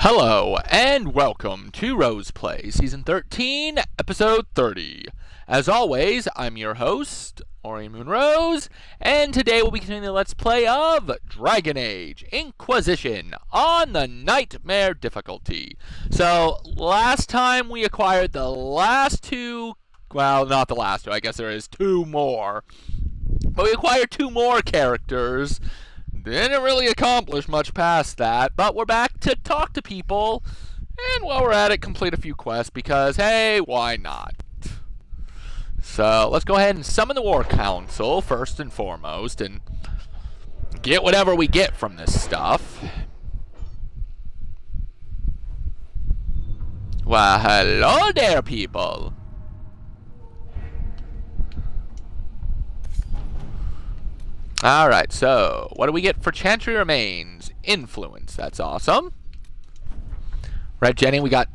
Hello, and welcome to Rose Play, Season 13, Episode 30. As always, I'm your host, Ori Moonrose, and today we'll be continuing the Let's Play of Dragon Age Inquisition on the Nightmare difficulty. So, last time we acquired the last two, well, not the last two, I guess there is two more. But we acquired two more characters. Didn't really accomplish much past that, but we're back to talk to people, and while we're at it, complete a few quests, because, hey, why not? So, let's go ahead and summon the War Council, first and foremost, and get whatever we get from this stuff. Well, hello there, people! Alright, so, what do we get for Chantry Remains? Influence, that's awesome. Red Jenny, we got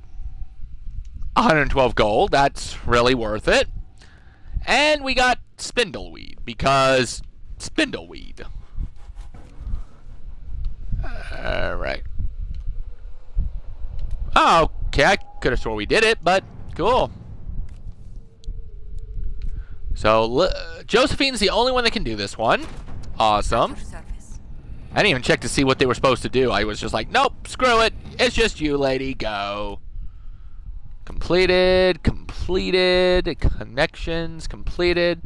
112 gold, that's really worth it. And we got Spindleweed, because Spindleweed. Alright. Oh, okay, I could have swore we did it, but cool. So, Josephine's the only one that can do this one. Awesome. I didn't even check to see what they were supposed to do. I was just like, nope, screw it. It's just you, lady. Go. Completed. Connections. Completed.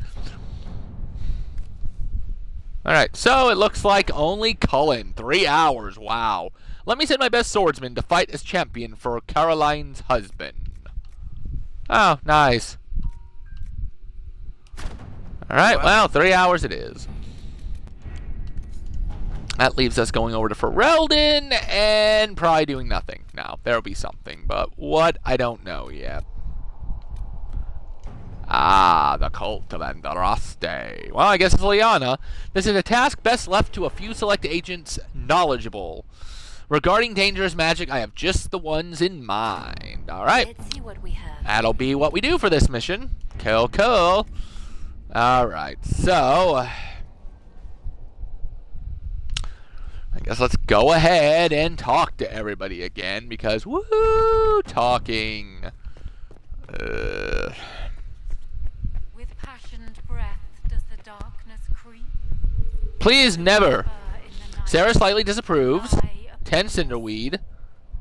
Alright, so it looks like only Cullen. 3 hours. Wow. Let me send my best swordsman to fight as champion for Caroline's husband. Oh, nice. Alright, well, 3 hours it is. That leaves us going over to Ferelden and probably doing nothing. Now, there'll be something, but what? I don't know yet. Ah, the Cult of Andraste. Well, I guess it's Liana. This is a task best left to a few select agents knowledgeable. Regarding dangerous magic, I have just the ones in mind. Alright. Let's see what we have. That'll be what we do for this mission. Cool. Alright, so I guess let's go ahead and talk to everybody again, because woohoo, talking. With passionate breath does the darkness creep. Please never. Sarah slightly disapproves. 10 Cinderweed.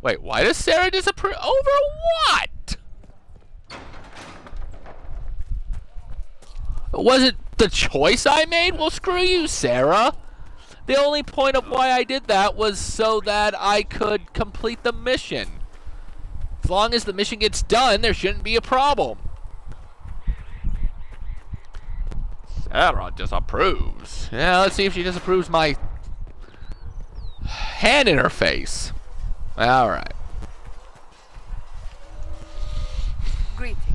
Wait, why does Sarah disapprove? Over what? Was it the choice I made? Well, screw you, Sarah. The only point of why I did that was so that I could complete the mission. As long as the mission gets done, there shouldn't be a problem. Sarah disapproves. Yeah, let's see if she disapproves my hand in her face. Alright. Greetings.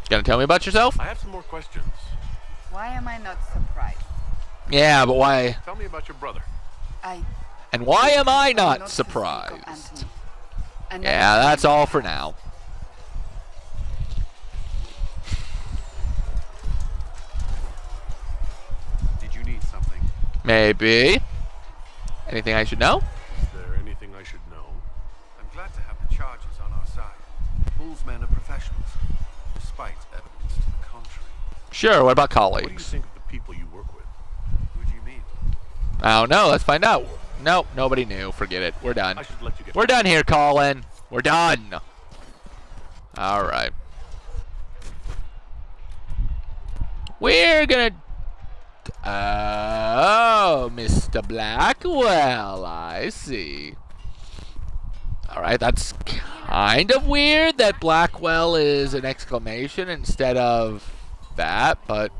Gonna tell me about yourself? I have some more questions. Why am I not surprised? Yeah, but why? Tell me about your brother. And why am I not surprised? Yeah, that's all for now. Did you need something? Maybe. Anything I should know? Is there anything I should know? I'm glad to have the charges on our side. Bull's men are professionals, despite evidence to the contrary. Sure, what about What do you colleagues? think of the people you work with? Who do you mean? I don't know, let's find out. Nope, nobody knew. Forget it. We're done. I should let you get We're done here, Colin. We're done. Alright. We're gonna... Oh, Mr. Blackwell, I see. Alright, that's kind of weird that Blackwell is an exclamation instead of that, but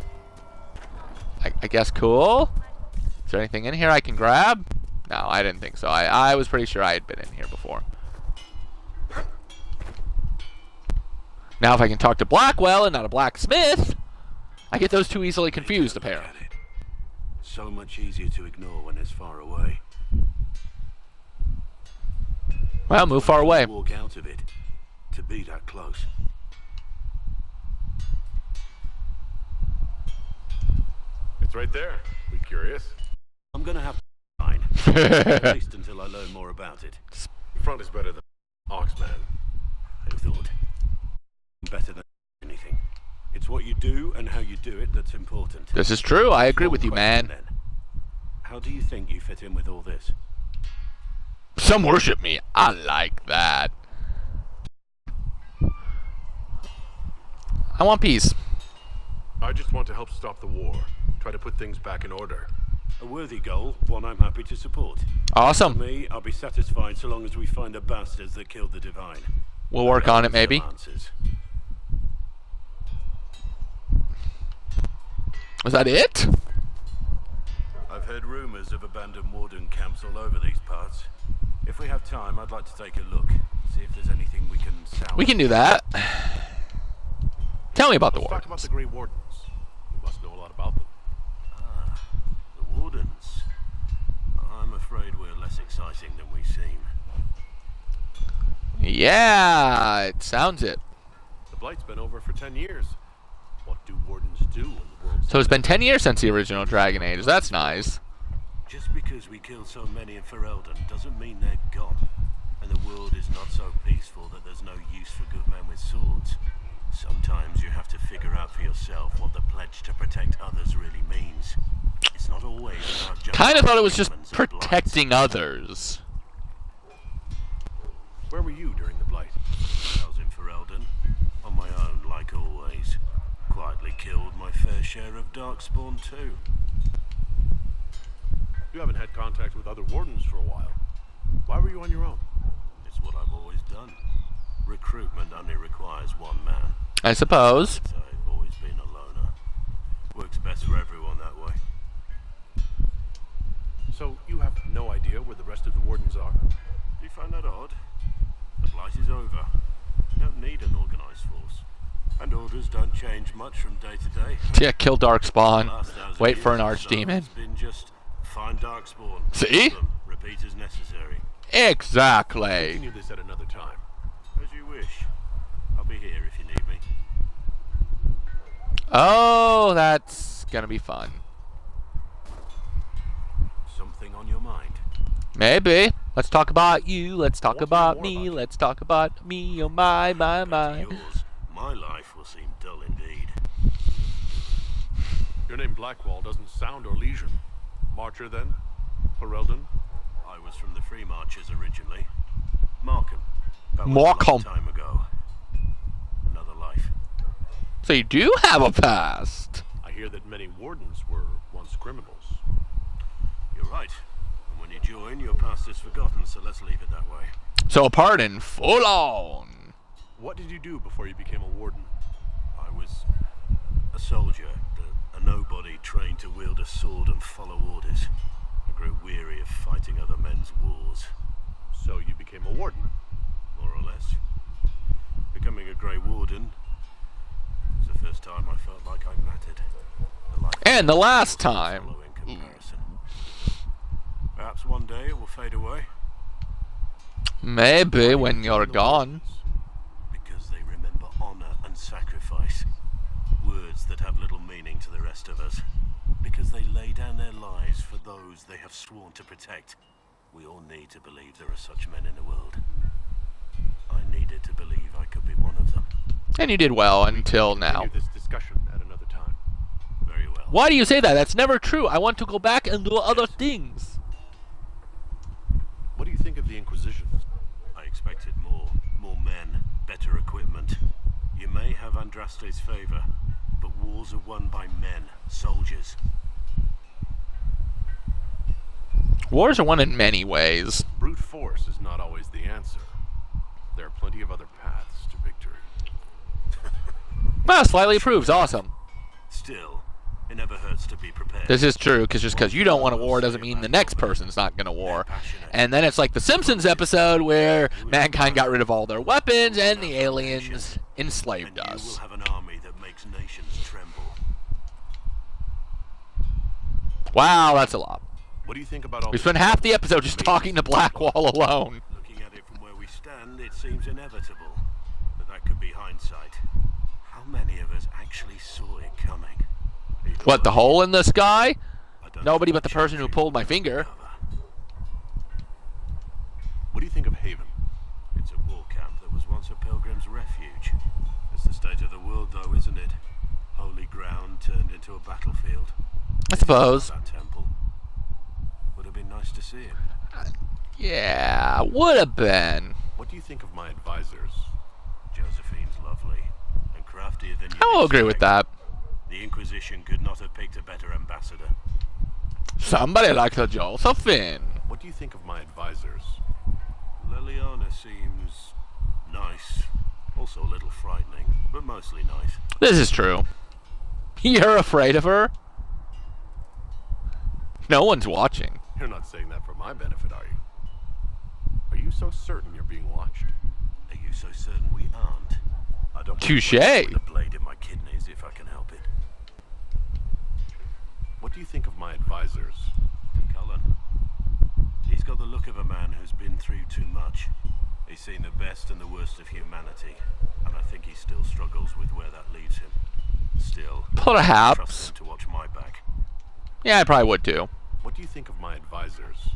I guess cool. Is there anything in here I can grab? No, I didn't think so. I was pretty sure I had been in here before. Now if I can talk to Blackwell and not a blacksmith, I get those two easily confused, apparently. So much easier to ignore when it's far away. Well, move far away. Walk out of it. To be that close. It's right there. We curious? I'm gonna have to fine. At least until I learn more about it. Front is better than Oxman. Who thought? Better than anything. It's what you do and how you do it that's important. This is true. I agree Small with you, question, man. then. How do you think you fit in with all this? Some worship me. I like that. I want peace. I just want to help stop the war. Try to put things back in order. A worthy goal, one I'm happy to support. For Awesome. me, I'll be satisfied so long as we find the bastards that killed the Divine. We'll work on it, maybe. Some answers. Was that it? I've heard rumors of abandoned warden camps all over these parts. If we have time, I'd like to take a look, see if there's anything we can salvage. We can do that. Tell me about the Let's talk about wardens. the Grey Wardens. You must know a lot about them. The wardens. I'm afraid we're less exciting than we seem. Yeah, it sounds it. The Blight's been over for 10 years. What do wardens do when the world's... So it's been 10 years since the original Dragon Age. That's nice. Just because we killed so many in Ferelden doesn't mean they're gone. And the world is not so peaceful that there's no use for good men with swords. Sometimes you have to figure out for yourself what the pledge to protect others really means. It's not always about just... Kind of thought it was just humans and blights. protecting others. Where were you during the Blight? I was in Ferelden, on my own like always. Quietly killed my fair share of Darkspawn too. You haven't had contact with other wardens for a while. Why were you on your own? It's what I've always done. Recruitment only requires one man. I suppose. So I've always been a loner. Works best for everyone that way. So you have no idea where the rest of the wardens are? Do you find that odd? The Blight is over. You don't need an organized force. And orders don't change much from day to day. Yeah, kill Darkspawn. Last 1,000 Wait for an years or so, archdemon. It's been just find Darkspawn. See? kill them, repeat as necessary. Exactly. Continue this at another time. As you wish. I'll be here if you need me. Oh, that's gonna be fun. Something on your mind? Maybe. Let's talk about you. Let's talk Want to about know more me. about you? Let's talk about me. Oh my, my, Compared to my. yours, my life will seem dull indeed. Your name Blackwall doesn't sound Orlesian. Marcher then? Ferelden? I was from the Free Marchers originally. Markham. That was Markham. A long time ago. Another life. So you do have a past. I hear that many wardens were once criminals. You're right. And when you join, your past is forgotten, so let's leave it that way. So a pardon, full on. What did you do before you became a warden? I was a soldier, a nobody trained to wield a sword and follow orders. I grew weary of fighting other men's wars. So you became a warden. More or less. Becoming a Grey Warden was the first time I felt like I mattered. The life And the last was time. hollow in comparison. Perhaps one day it will fade away. Maybe when you're gone. Because they remember honor and sacrifice. Words that have little meaning to the rest of us. Because they lay down their lives for those they have sworn to protect. We all need to believe there are such men in the world. I needed to believe I could be one of them. And you did well until now. Continue this discussion at another time. Very well. Why do you say that? That's never true. I want to go back and do other things. What do you think of the Inquisition? I expected more. More men, better equipment. You may have Andraste's favor, but wars are won by men, soldiers. Wars are won in many ways. Brute force is not always the answer. There are plenty of other paths to victory. Well, slightly approves. Awesome. Still, it never hurts to be prepared. This is true, because just because you don't want a war doesn't mean the next person's not going to war. And then it's like the Simpsons episode where mankind got rid of all their weapons and the aliens enslaved And you us. will have an army that makes nations tremble. Wow, that's a lot. What do you think about all We this spent half the trouble episode just talking to Blackwall alone. Looking at it from where we stand, it seems inevitable. But that could be hindsight. How many of us actually saw it coming? Either What, the way, hole in the sky? I don't Nobody think but the person who changing pulled my will finger. cover. What do you think of Haven? ground turned into a battlefield. I suppose. That temple. Would have been nice to see it. Yeah, would have been. What do you think of my advisors? Josephine's lovely and craftier than you. I will agree with that. The Inquisition could not have picked a better ambassador. Somebody likes a Josephine. What do you think of my advisors? Liliana seems nice. Also a little frightening, but mostly nice. This is true. You're afraid of her? No one's watching. You're not saying that for my benefit, are you? Are you so certain you're being watched? Are you so certain we aren't? I don't Touche. with a blade in my kidneys if I can help it. What do you think of my advisors? Cullen. He's got the look of a man who's been through too much. He's seen the best and the worst of humanity, and I think he still struggles with where that leads him. Still, I trust Perhaps. him to watch my back. Yeah, I probably would too. What do you think of my advisors?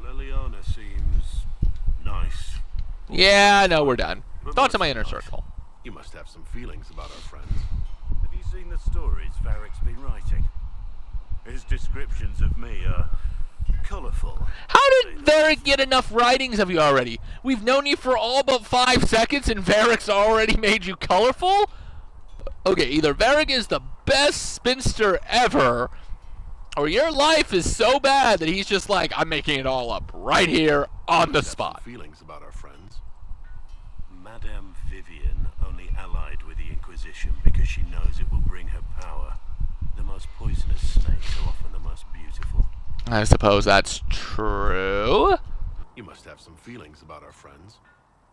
Liliana seems nice. Yeah, no, we're done. But Thoughts on my mostly inner nice. circle. You must have some feelings about our friends. Have you seen the stories Varric's been writing? His descriptions of me are colourful. How did Varric get enough writings of you already? We've known you for all but 5 seconds and Varric's already made you colorful? Okay, either Varric is the best spinster ever, or your life is so bad that he's just like, I'm making it all up right here on the Have some spot. feelings about our friends. Madame Vivian only allied with the Inquisition because she knows it will bring her power. The most poisonous snakes are often the most beautiful. I suppose that's true. You must have some feelings about our friends.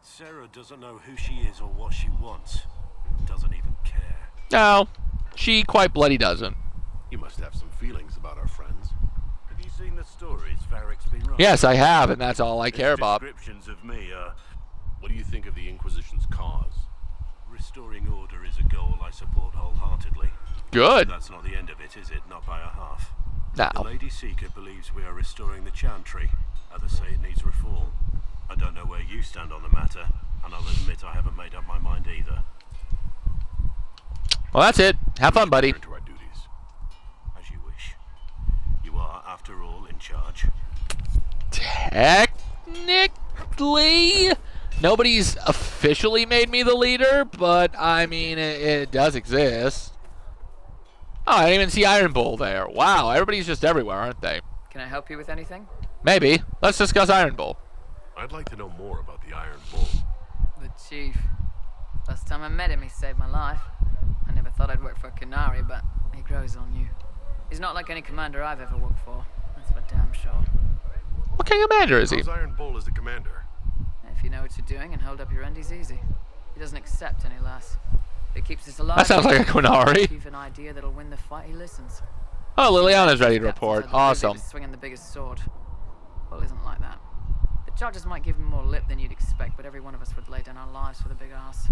Sarah doesn't know who she is or what she wants. Doesn't even care. No, she quite bloody doesn't. You must have some feelings about our friends. Have you seen the stories Varric's been writing? Yes, I have, and that's all I His care about. descriptions of me are What do you think of the Inquisition's cause? restoring order is a goal I support wholeheartedly. Good. That's not the end of it, is it? Not by a half. Now, The Lady Seeker believes we are restoring the Chantry. Others say it needs reform. I don't know where you stand on the matter, and I'll admit I haven't made up my mind either. well, that's it. Have fun, buddy. Return to our duties. As you wish. You are, after all, in charge. Technically, nobody's officially made me the leader, but I mean, it does exist. Oh, I didn't even see Iron Bull there. Wow, everybody's just everywhere, aren't they? Can I help you with anything? Maybe. Let's discuss Iron Bull. I'd like to know more about the Iron Bull. The chief. Last time I met him, he saved my life. I never thought I'd work for a Canary, but he grows on you. He's not like any commander I've ever worked for. That's for damn sure. What kind of commander is he? How's Iron Bull as a commander? If you know what you're doing and hold up your end, he's easy. He doesn't accept any less. He keeps us alive. That sounds like a Quinari. If you've an idea that'll win the fight, he listens. Oh, Liliana's ready to Captains report. are the Awesome. bravest swinging the biggest sword. Well, isn't like that. The charges might give him more lip than you'd expect, but every one of us would lay down our lives for the big ass.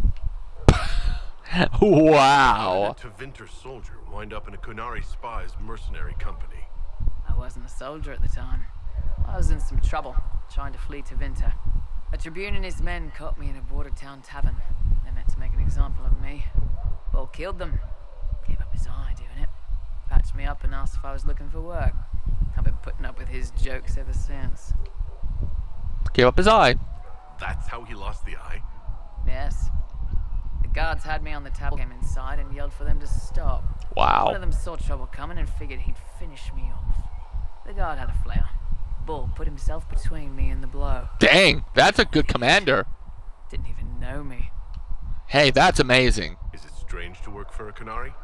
Wow. To Winter soldier wind up in a Kunari spy's mercenary company. I wasn't a soldier at the time. I was in some trouble, trying to flee to Winter. A Tribune and his men caught me in a border town tavern. They meant to make an example of me. Bull killed them. Gave up his eye doing it. Patched me up and asked if I was looking for work. I've been putting up with his jokes ever since. Gave up his eye. That's how he lost the eye? Yes. The guards had me on the table, came inside and yelled for them to stop. One Wow. of them saw trouble coming and figured he'd finish me off. The guard had a flare. Bull put himself between me and the blow. Dang, that's a good commander. Didn't even know me. Hey, that's amazing. Is it strange to work for a Kunari?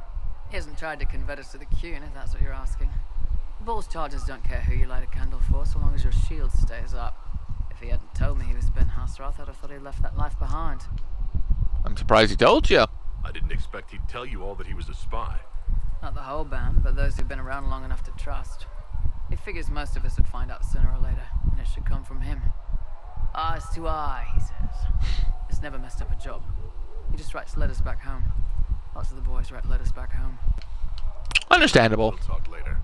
He hasn't tried to convert us to the Qun, if that's what you're asking. Bull's charges don't care who you light a candle for, so long as your shield stays up. If he hadn't told me he was Ben Hasroth, I'd have thought he'd left that life behind. I'm surprised he told you. I didn't expect he'd tell you all that he was a spy. Not the whole band, but those who've been around long enough to trust. He figures most of us would find out sooner or later, and it should come from him. Eyes to eye, he says. It's never messed up a job. He just writes letters back home. Lots of the boys write letters back home. Understandable. We'll talk later.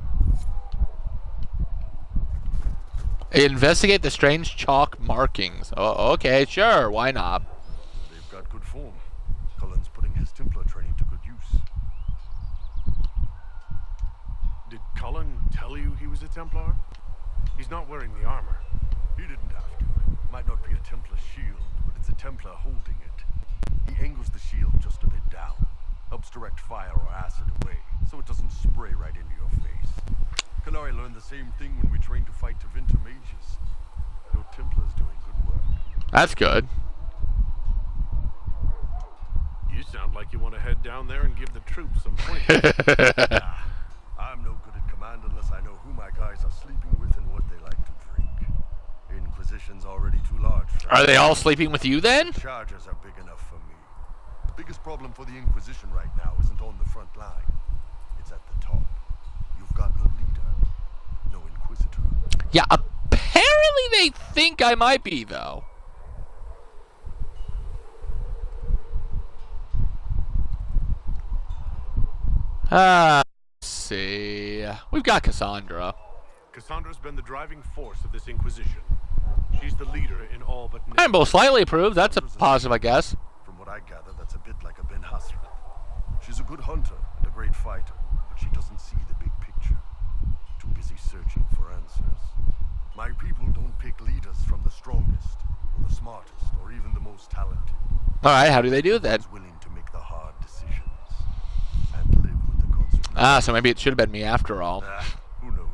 Investigate the strange chalk markings. Oh, okay, sure. Why not? They've got good form. Cullen's putting his Templar training to good use. Did Cullen tell you he was a Templar? He's not wearing the armor. He didn't have to. Might not be a Templar shield, but it's a Templar holding it. He angles the shield just a bit down. Helps direct fire or acid away, so it doesn't spray right into your face. Kanari learned the same thing when we trained to fight Tevinter mages. Your Templar's doing good work. That's good. You sound like you want to head down there and give the troops some pointers. I'm no good at command unless I know who my guys are sleeping with and what they like to drink. Inquisition's already too large for Are they all sleeping with you then? Charges are big enough for me. The biggest problem for the Inquisition right now isn't on the front line. It's at the top. You've got no leader. No Inquisitor. Yeah, apparently they think I might be, though. Let's see. We've got Cassandra. Cassandra's been the driving force of this Inquisition. She's the leader in all but And both slightly approved. That's a positive, I guess. From what I gather, that's a bit like a Ben Hasrat. She's a good hunter and a great fighter, but she doesn't see the big picture. Too busy searching for answers. My people don't pick leaders from the strongest, or the smartest, or even the most talented. Alright, how do they do that? Ones willing to make the hard decisions and live with the consequences. Ah, so maybe it should have been me after all. Who knows?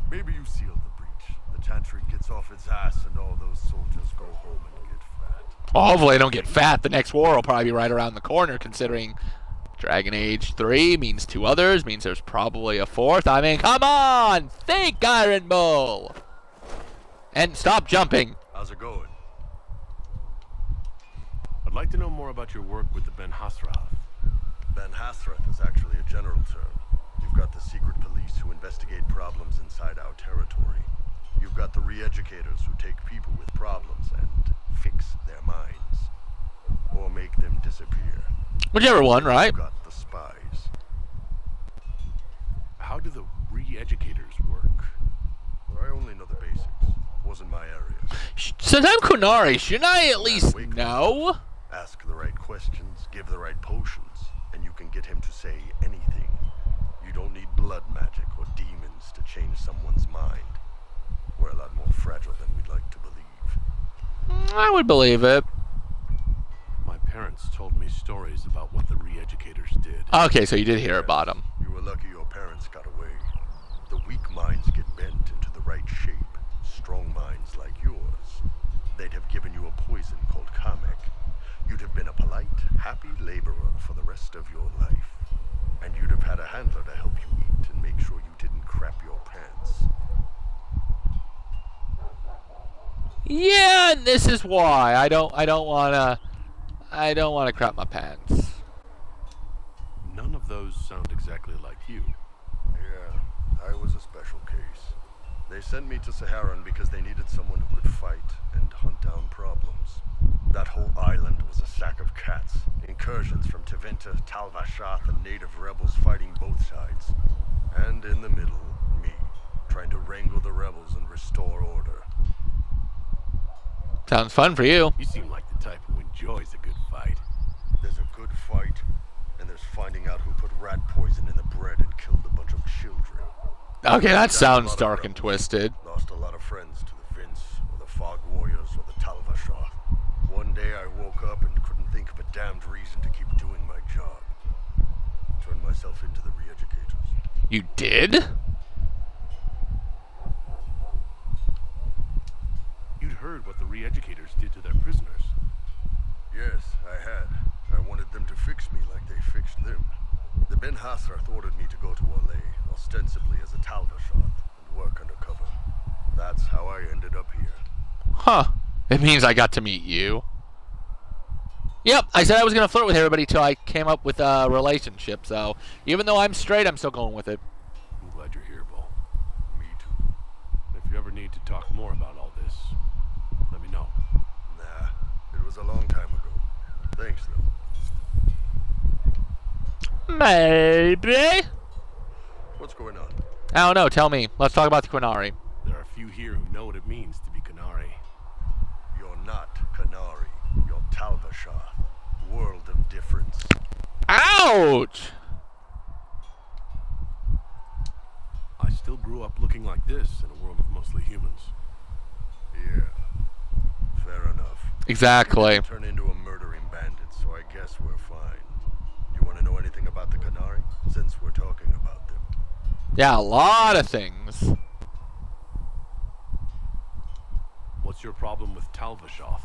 Maybe you sealed the breach. The Chantry gets off its ass and all those soldiers go home and get fat. Well, hopefully they don't get fat. The next war will probably be right around the corner, considering Dragon Age 3 means 2 others, means there's probably a 4th. I mean, come on! Think, Iron Bull! And stop jumping. How's it going? I'd like to know more about your work with the Ben Hasrath. Ben Hasrat is actually a general term. You've got the secret police who investigate problems inside our territory. You've got the re-educators who take people with problems and fix their minds. Or make them disappear. Whichever one, right? You've got the spies. How do the re-educators work? I only know the basics. Wasn't my area. Since I'm Kunari, shouldn't I at least know? Ask the right questions, give the right potions, and you can get him to say anything. You don't need blood magic or demons to change someone's mind. We're a lot more fragile than we'd like to believe. I would believe it. My parents told me stories about what the re-educators did. Okay, so you did hear about them. You were lucky your parents got away. The weak minds get bent into the right shape. Strong minds like yours. They'd have given you a poison called Kamek. You'd have been a polite, happy laborer for the rest of your life. And you'd have had a handler to help you eat and make sure you didn't crap your pants. Yeah, and this is why I don't wanna crap my pants. None of those sound exactly like you. Yeah, I was a special case. They sent me to Saharan because they needed someone who could fight and hunt down problems. That whole island was a sack of cats. Incursions from Tevinter, Talvashath, and native rebels fighting both sides. And in the middle, me, trying to wrangle the rebels and restore order. Sounds fun for you. You seem like the type who enjoys a good fight. There's a good fight, and there's finding out who put rat poison in the bread and killed a bunch of children. Okay, that That's a sounds lot of dark and rebels. twisted. Lost a lot of friends to the Vince, or the Fog Warriors, or the Talvashath. One day I woke up and couldn't think of a damned reason to keep doing my job. Turned myself into the re-educators. You did? You'd heard what the re-educators did to their prisoners. Yes, I had. I wanted them to fix me like they fixed them. The Ben Hasrath ordered me to go to Orlais, ostensibly as a Talvashath, and work undercover. That's how I ended up here. Huh. It means I got to meet you. Yep, I said I was going to flirt with everybody till I came up with a relationship, so even though I'm straight, I'm still going with it. I'm glad you're here, Bull. Me too. If you ever need to talk more about all this, let me know. Nah, it was a long time ago. Thanks, though. Maybe. What's going on? I don't know, tell me. Let's talk about the Quinari. There are few here who know what it means to be Kanari. You're not Kanari. You're Talvashath. World of difference. Ouch! still grew up looking like this in a world of mostly humans. Yeah, fair enough. Exactly. Turn into a murdering bandit, so I guess we're fine. You want to know anything about the Canari? Since we're talking about them. Yeah, a lot of things. What's your problem with Talvashoth?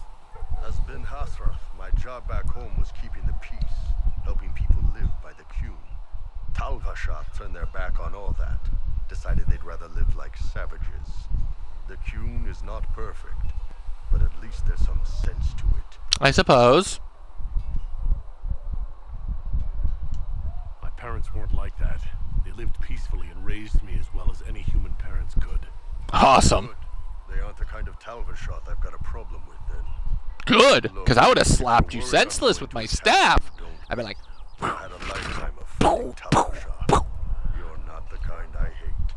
As Ben Hasrath, my job back home was keeping the peace, helping people live by the Qun. Talvashoth turned their back on all that, decided they'd rather live like savages. The Qun is not perfect, but at least there's some sense to it. I suppose. My parents weren't like that. They lived peacefully and raised me as well as any human parents could. Awesome. Good. They aren't the kind of Talvashoth I've got a problem with then. Good, because I would have slapped you senseless with my staff. I'd be like, I had a lifetime of fighting Talvashoth. You're not the kind I hate.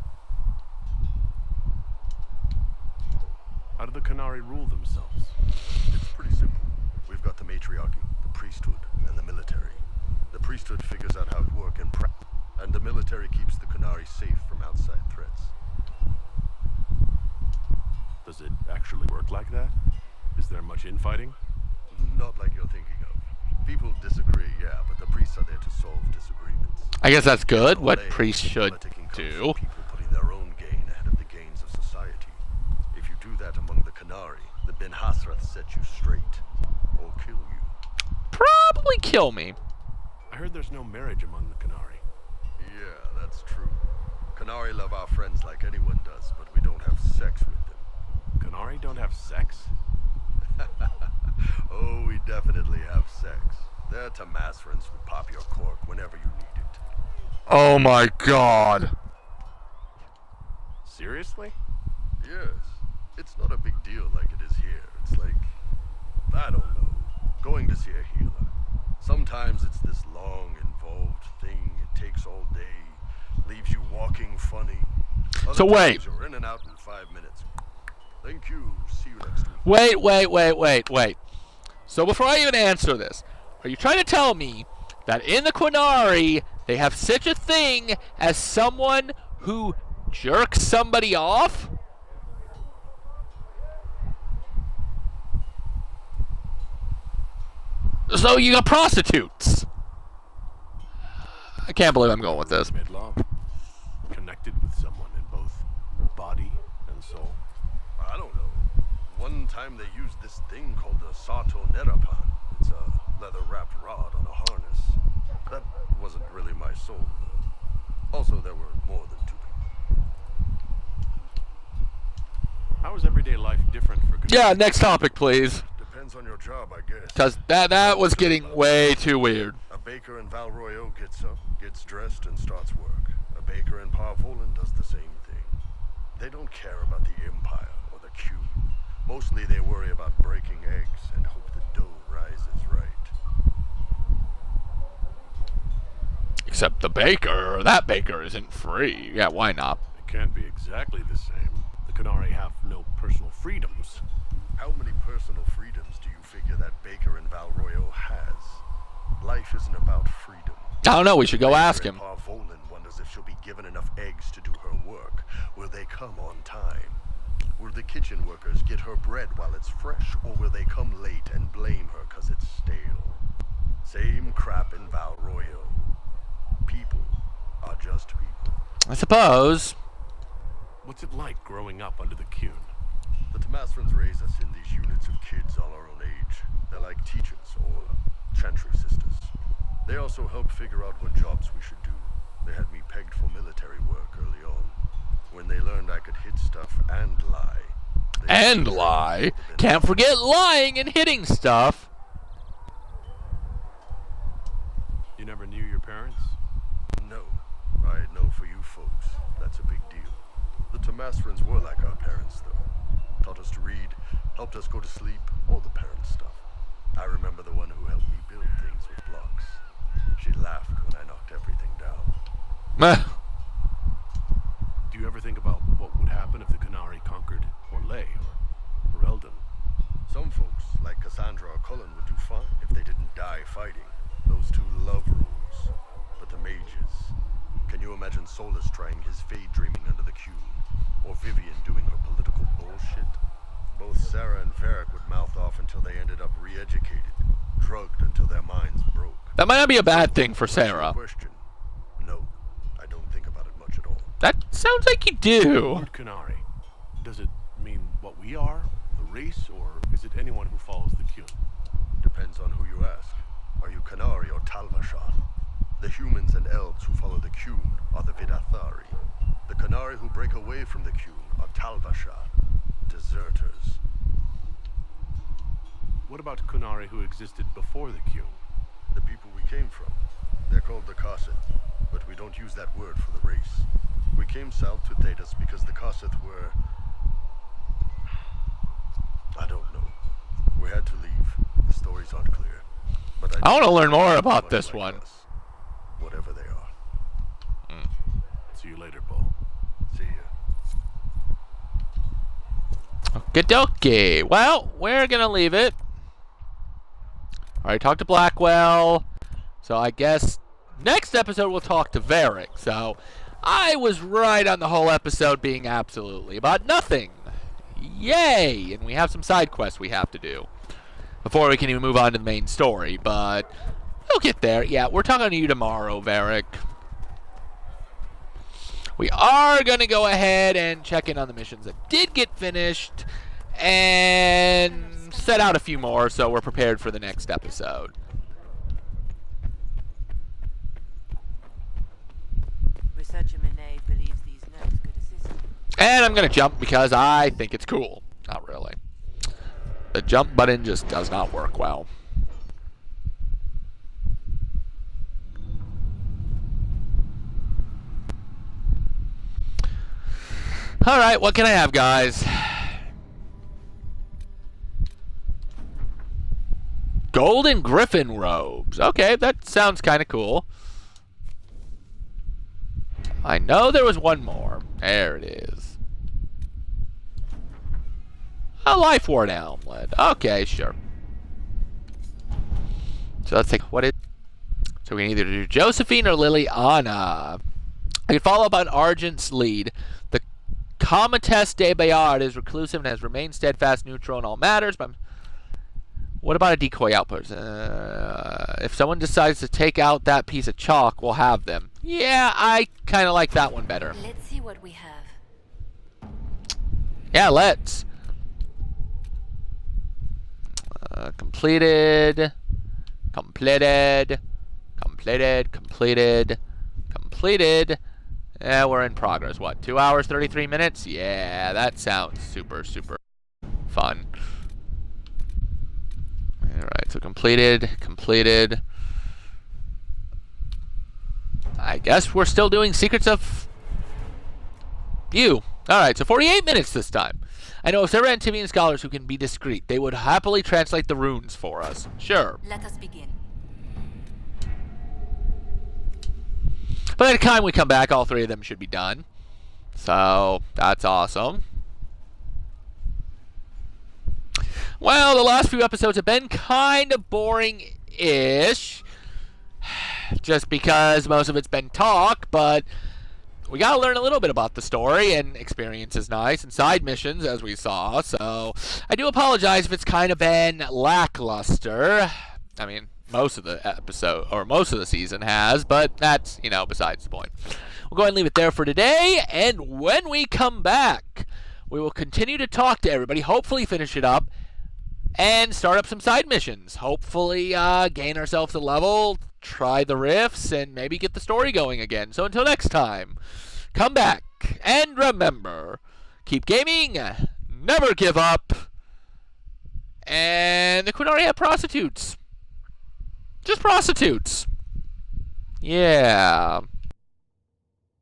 How do the Canari rule themselves? It's pretty simple. We've got the matriarchy, the priesthood, and the military. The priesthood figures out how to work in practice, and the military keeps the Canari safe from outside threats. Does it actually work like that? Is there much infighting? Not like you're thinking of. People disagree, yeah, but the priests are there to solve disagreements. I guess that's good. What Olay, priests should politicking comes do. from people putting their own gain ahead of the gains of society. If you do that among the Canari, the Ben Hasrath set you straight, or kill you. Probably kill me. I heard there's no marriage among the Canari. Yeah, that's true. Canari love our friends like anyone does, but we don't have sex with them. Canari don't have sex? Oh, we definitely have sex. They're Tamasrans who pop your cork whenever you need it. Oh my god. Seriously? Yes. It's not a big deal like it is here. It's like, I don't know, going to see a healer. Sometimes it's this long, involved thing. It takes all day, leaves you walking funny. Other So wait. times you're in and out in 5 minutes. Thank you. See you next week. Wait. So before I even answer this, are you trying to tell me that in the Quinari they have such a thing as someone who jerks somebody off? So you got prostitutes. I can't believe I'm going with this. Midlaw. Connected with someone in both body and soul. I don't know. One time they used this thing called the Sato Nerapan. It's a leather-wrapped rod on a harness. That wasn't really my soul, though. Also, there were more than two people. How is everyday life different for Canari? Yeah, next topic, please. Depends on your job, I guess. Because that was getting way too weird. A baker in Valroyo gets up, gets dressed, and starts work. A baker in Parvolan does the same thing. They don't care about the Empire or the Q. Mostly they worry about breaking eggs and hope the dough rises right. Except that baker isn't free. Yeah, why not? It can't be exactly the same. The Canari have no personal freedoms. How many personal freedoms do you figure that baker in Valroyo has? Life isn't about freedom. I don't know, we should go ask him. Parvolan wonders if she'll be given enough eggs to do her work. Will they come on time? Will the kitchen workers get her bread while it's fresh, or will they come late and blame her 'cause it's stale? Same crap in Valroyo. People are just people. I suppose. What's it like growing up under the Qun? The Tamasrans raise us in these units of kids all our own age. They're like teachers or chantry sisters. They also help figure out what jobs we should do. They had me pegged for military work early on. When they learned I could hit stuff and lie. And lie. Can't forget lying and hitting stuff. You never knew your parents? No. I know for you folks, that's a big deal. The Tamasrans were like our parents, though. Taught us to read, helped us go to sleep, all the parent stuff. I remember the one who helped me build things with blocks. She laughed when I knocked everything down. Meh. Do you ever think about what would happen if the Canari conquered Orlais or Eldon? Some folks, like Cassandra or Cullen, would do fine if they didn't die fighting. Those two love rules. But the mages, Can you imagine Solus trying his fade dreaming under the cube? Or Vivian doing her political bullshit? Both Sarah and Varric would mouth off until they ended up re-educated, drugged until their minds broke. That might not be a bad thing for To answer your Sarah. question, no, I don't think about it much at all. That sounds like you do. Lord Canary, does it mean what we are, the race, or is it anyone who follows the Qun? Depends on who you ask. Are you Canari or Talvashar? The humans and elves who follow the Qun are the Vidathari. The Canari who break away from the Qun are Talvashar, deserters. What about Canary who existed before the Qun? The people we came from. They're called the Kossith, but we don't use that word for the race. We came south to Thedas because the Kossith were... I don't know. We had to leave. The stories aren't clear. But I want to learn more about much this like one. us, whatever they are. See you later, Paul. See ya. Okie dokie. Well, we're going to leave it. Alright, talked to Blackwell. So I guess next episode we'll talk to Varric. So I was right on the whole episode being absolutely about nothing. Yay! And we have some side quests we have to do before we can even move on to the main story. But we'll get there. Yeah, we're talking to you tomorrow, Varric. We are going to go ahead and check in on the missions that did get finished and set out a few more so we're prepared for the next episode. Researcher Monet believes these notes could assist. And I'm going to jump because I think it's cool. Not really. The jump button just does not work well. Alright, what can I have, guys? Golden Griffin robes. Okay, that sounds kind of cool. I know there was one more. There it is. A Life Ward Helmet. Okay, sure. So let's take what is. So we can either do Josephine or Liliana. I can follow up on Argent's lead. The Comtesse de Bayard is reclusive and has remained steadfast, neutral in all matters. But what about a decoy outpost? If someone decides to take out that piece of chalk, we'll have them. Yeah, I kind of like that one better. Let's see what we have. Yeah, let's. Completed. Yeah, we're in progress. What, 2 hours, 33 minutes? Yeah, that sounds super, super fun. Alright, so completed. I guess we're still doing Secrets of You. Alright, so 48 minutes this time. I know of several Antivian scholars who can be discreet. They would happily translate the runes for us. Sure. Let us begin. By the time we come back, all three of them should be done. So, that's awesome. Well, the last few episodes have been kind of boring-ish. Just because most of it's been talk, but we gotta learn a little bit about the story, and experience is nice, and side missions, as we saw. So, I do apologize if it's kind of been lackluster. I mean, most of the episode, or most of the season has, but that's, besides the point. We'll go ahead and leave it there for today, and when we come back, we will continue to talk to everybody, hopefully finish it up, and start up some side missions. Hopefully gain ourselves a level, try the rifts, and maybe get the story going again. So until next time, come back, and remember, keep gaming, never give up, and the Quinari have prostitutes. Just prostitutes. Yeah.